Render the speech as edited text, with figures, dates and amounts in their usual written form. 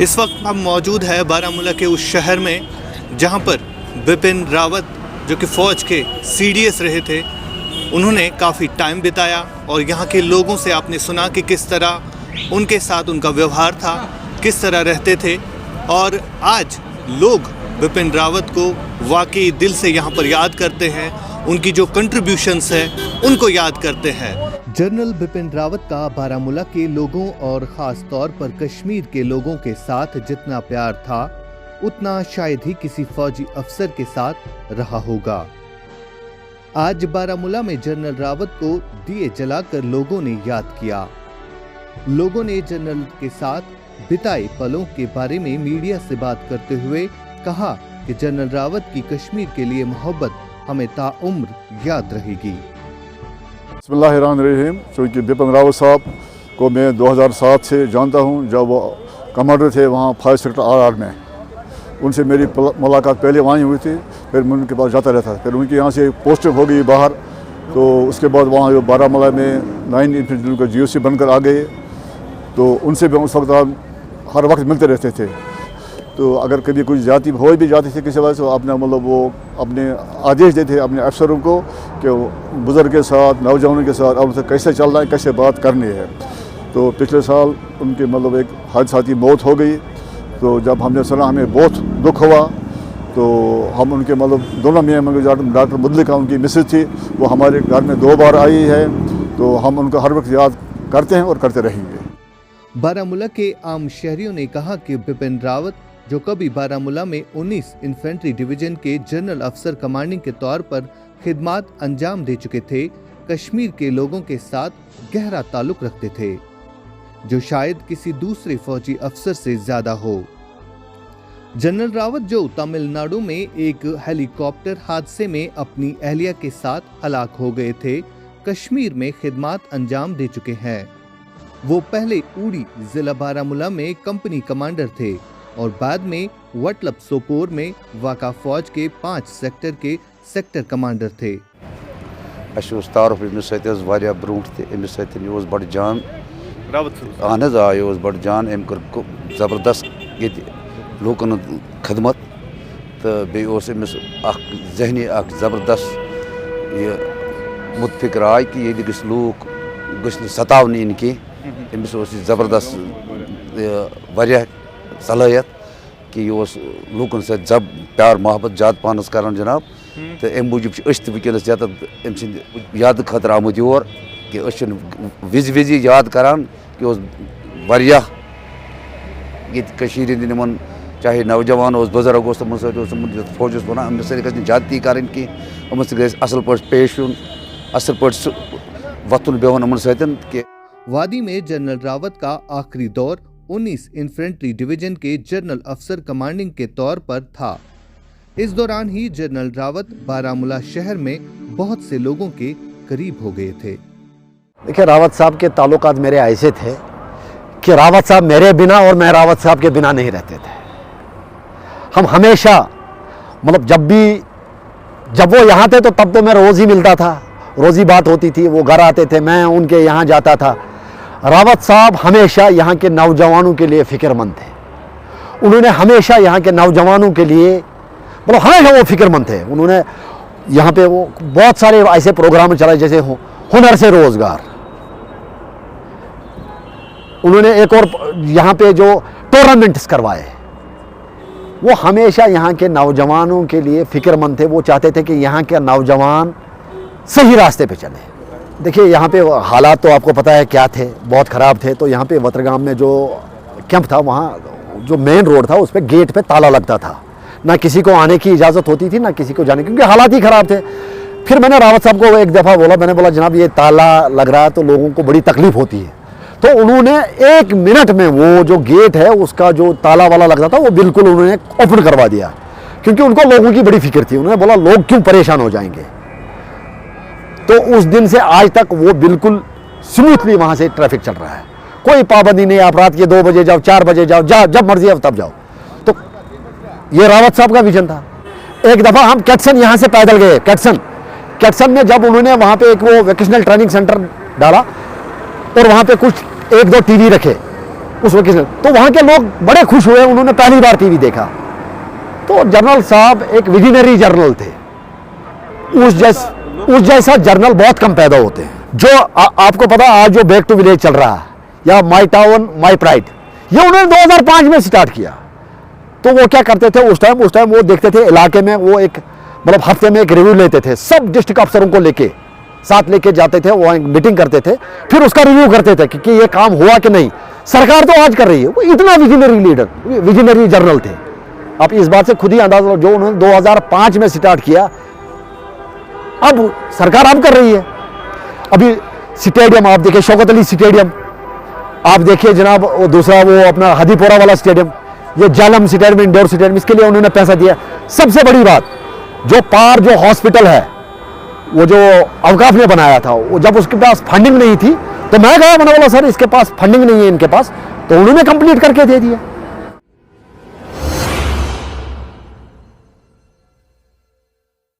इस वक्त हम मौजूद है बारामूला के उस शहर में जहां पर बिपिन रावत जो कि फ़ौज के सीडीएस रहे थे, उन्होंने काफ़ी टाइम बिताया और यहाँ के लोगों से आपने सुना कि किस तरह उनके साथ उनका व्यवहार था, किस तरह रहते थे। और आज लोग बिपिन रावत को वाकई दिल से यहाँ पर याद करते हैं, उनकी जो कंट्रीब्यूशंस है उनको याद करते हैं। जनरल बिपिन रावत का बारामूला के लोगों और ख़ास तौर पर कश्मीर के लोगों के साथ जितना प्यार था, उतना शायद ही किसी फौजी अफसर के साथ रहा होगा। आज बारामूला में जनरल रावत को दिए जलाकर लोगों ने याद किया। लोगों ने जनरल के साथ बिताए पलों के बारे में मीडिया से बात करते हुए कहा कि जनरल रावत की कश्मीर के लिए मोहब्बत हमें ताउम्र याद रहेगी। बिस्मिल्लाहिर्रहमानिर्रहीम। चूँकि बिपिन रावत साहब को मैं 2007 से जानता हूँ, जब वो कमांडर थे वहाँ 5 सेक्टर RR में। उनसे मेरी मुलाकात पहले वहीं हुई थी, फिर मैं उनके पास जाता रहता। फिर उनकी यहाँ से पोस्टिंग हो गई बाहर, तो उसके बाद वहाँ बारामूला में 9 इन्फेंट्री का GOC बनकर आ गए। तो उनसे भी उस वक्त हम हर वक्त मिलते रहते थे। तो अगर कभी कुछ जाती हो भी जाती थी किसी वजह से, अपने मतलब वो अपने आदेश देते अपने अफसरों को कि बुज़ुर्ग के साथ, नौजवानों के साथ अब उनसे कैसे चलना है, कैसे बात करनी है। तो पिछले साल उनकी मतलब एक हादसाती मौत हो गई। तो जब हमने सुना हमें बहुत दुख हुआ। तो हम उनके मतलब दोनों में डॉक्टर मुदलिका उनकी मिसेज थी, वो हमारे घर में 2 बार आई है। तो हम उनको हर वक्त याद करते हैं और करते रहेंगे। बारामूला के आम शहरियों ने कहा कि बिपिन रावत जो कभी बारामूला में 19 इन्फेंट्री डिवीजन के जनरल अफसर कमांडिंग के तौर पर खिदमात अंजाम दे चुके थे, कश्मीर के लोगों के साथ गहरा ताल्लुक रखते थे, जो शायद किसी दूसरे फौजी अफसर से ज्यादा हो। जनरल रावत जो तमिलनाडु में एक हेलीकॉप्टर हादसे में अपनी अहलिया के साथ हलाक हो गए थे, कश्मीर में खिदमात अंजाम दे चुके हैं। वो पहले उड़ी जिला बारामूला में कंपनी कमांडर थे और बाद में वटलब सोपोर में वाक़ा फौज के 5 सेक्टर के सेक्टर कमांडर थे। तारुफ ब्रोट बड़ जान अहन यह बड़ जान, अम कर जबरदस्त ये लूकन खदमत, तो बेस जहनी जबरदस्त ये मुतफिक राय कि ये लूक गि सतावन इन कह। अमिस जबरदस्त वारिया सलाहियत कि यह लूकन से जब प्यार मोहब्बत ज़्यादा पानस कर जनाब। तो अम मूजूब वनस अम सद याद खतर आमुत योर कि विज विज याद करान कि वारिया ये निमन, चाहे नौजवान बुजुर्ग फौज वन अमिस सत्य ज्यादती कर असल पे पेश यून, असल पे वतुन बेहन अमन सत्य। वादी में जनरल रावत का आखिरी दौर 19 इन्फेंट्री डिवीजन के जनरल अफसर कमांडिंग के तौर पर था। इस दौरान ही जनरल रावत बारामूला शहर में बहुत से लोगों के करीब हो गए थे। देखिए, रावत साहब के ताल्लुकात मेरे ऐसे थे कि रावत साहब मेरे बिना और मैं रावत साहब के बिना नहीं रहते थे। हम हमेशा मतलब जब वो यहाँ थे तो तब तो मैं रोज़ ही मिलता था, रोज़ ही बात होती थी। वो घर आते थे, मैं उनके यहाँ जाता था। रावत साहब हमेशा यहाँ के नौजवानों के लिए फ़िक्रमंद थे। उन्होंने हमेशा यहाँ के नौजवानों के लिए मतलब हमेशा वो फ़िक्रमंद थे। उन्होंने यहाँ पे वो बहुत सारे ऐसे प्रोग्राम चलाए, जैसे हुनर से रोज़गार। उन्होंने एक और यहाँ पे जो टूर्नामेंट्स करवाए, वो हमेशा यहाँ के नौजवानों के लिए फ़िक्रमंद थे। वो चाहते थे कि यहाँ के नौजवान सही रास्ते पे चले। देखिए, यहाँ पे हालात तो आपको पता है क्या थे, बहुत ख़राब थे। तो यहाँ पे वतरगाम में जो कैंप था, वहाँ जो मेन रोड था उस पर गेट पे ताला लगता था, ना किसी को आने की इजाज़त होती थी ना किसी को जाने, क्योंकि हालात ही ख़राब थे। फिर मैंने रावत साहब को एक दफ़ा बोला, मैंने बोला जनाब ये ताला लग रहा है तो लोगों को बड़ी तकलीफ़ होती है। तो उन्होंने 1 मिनट में वो जो गेट है उसका जो ताला वाला लगता था वो बिल्कुल उन्होंने ओपन करवा दिया, क्योंकि उनको लोगों की बड़ी फिक्र थी। उन्होंने बोला लोग क्यों परेशान हो जाएंगे। तो उस दिन से आज तक वो बिल्कुल स्मूथली वहाँ से ट्रैफिक चल रहा है, कोई पाबंदी नहीं। आप रात के 2 बजे जाओ, 4 बजे जाओ, जब मर्जी आप तब जाओ। तो ये रावत साहब का विजन था। एक दफ़ा हम कैटसन यहाँ से पैदल गए। कैटसन में जब उन्होंने वहाँ पे एक वो वोकेशनल ट्रेनिंग सेंटर डाला और वहाँ पे कुछ 1-2 टीवी रखे, उस वक्त तो वहाँ के लोग बड़े खुश हुए, उन्होंने पहली बार टीवी देखा। तो जनरल साहब एक विजनरी जर्नल थे, उस जैसा जर्नल बहुत कम पैदा होते हैं। जो आपको पता आज जो बैक टू विलेज चल रहा है या माई टाउन माई प्राइड, ये उन्होंने 2005 में स्टार्ट किया। तो वो क्या करते थे उस टाइम वो देखते थे इलाके में, वो एक मतलब हफ्ते में एक रिव्यू लेते थे, सब डिस्ट्रिक्ट अफसरों को लेके साथ लेके जाते थे, वो मीटिंग करते थे, फिर उसका रिव्यू करते थे कि ये काम हुआ कि नहीं। सरकार तो आज कर रही है, वो इतना विजनरी लीडर, विजनरी जर्नल थे। आप इस बात से खुद ही अंदाजा, जो उन्होंने 2005 में स्टार्ट किया, अब सरकार अब कर रही है। अभी स्टेडियम आप देखिए, शौकत अली स्टेडियम आप देखिए जनाब, वो दूसरा वो अपना हदीपोरा वाला स्टेडियम, ये जालम स्टेडियम, इंडोर स्टेडियम, इसके लिए उन्होंने पैसा दिया। सबसे बड़ी बात, जो पार जो हॉस्पिटल है, वो जो अवकाफ ने बनाया था, वो जब उसके पास फंडिंग नहीं थी तो मैं गया, मैंने बोला सर इसके पास फंडिंग नहीं है इनके पास, तो उन्होंने कंप्लीट करके दे दिया।